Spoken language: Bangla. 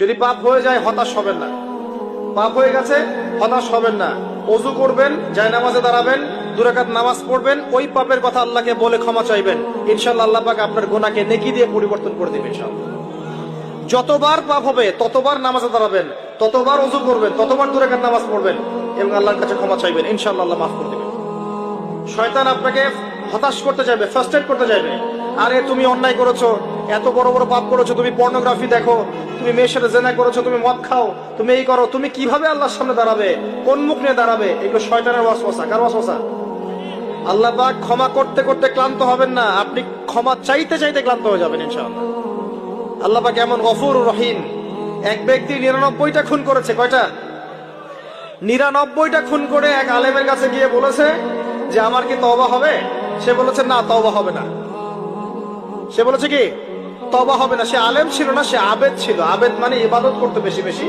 যদি পাপ হয়ে যায় হতাশ হবেন না, পাপ হয়ে গেছে হতাশ হবেন না। ওযু করবেন, জায়নামাজে দাঁড়াবেন, 2 রাকাত নামাজ পড়বেন, ওই পাপের কথা আল্লাহকে বলে ক্ষমা চাইবেন। ইনশাআল্লাহ আল্লাহ পাক আপনার গুনাহকে নেকি দিয়ে পরিবর্তন করে দিবেন ইনশাআল্লাহ। যতবার পাপ হবে ততবার নামাজে দাঁড়াবেন, ততবার ওযু করবেন, ততবার 2 রাকাত নামাজ পড়বেন এবং আল্লাহর কাছে ক্ষমা চাইবেন। ইনশাআল্লাহ আল্লাহ মাফ করে দিবেন। শয়তান আপনাকে হতাশ করতে চাইবে, ফ্রাস্ট্রেট করতে চাইবে। আরে তুমি অন্যায় করেছো, এত বড় বড় পাপ করেছো, তুমি পর্নোগ্রাফি দেখো, তুমি মেয়ের সাথে জেনা করেছো, তুমি মদ খাও, তুমি এই করো, তুমি কিভাবে আল্লাহর সামনে দাঁড়াবে, কোন মুখ নিয়ে দাঁড়াবে? এগুলো শয়তানের ওয়াসওয়াসা। কার ওয়াসওয়াসা? আল্লাহ পাক ক্ষমা করতে করতে ক্লান্ত হবেন না, আপনি ক্ষমা চাইতে চাইতে ক্লান্ত হয়ে যাবেন ইনশাআল্লাহ। আল্লাহ পাক এমন গফুর রহিম। এক ব্যক্তি 99টা খুন করেছে। কয়টা? 99টা খুন করে এক আলেমের কাছে গিয়ে বলেছে যে আমার কি তওবা হবে? সে বলেছে না, তওবা হবে না। সে বলেছে কি? তওবা হবে না। সে আলেম ছিল না, সে আবেদ ছিল। আবেদ মানে ইবাদত করতে বেশি বেশি।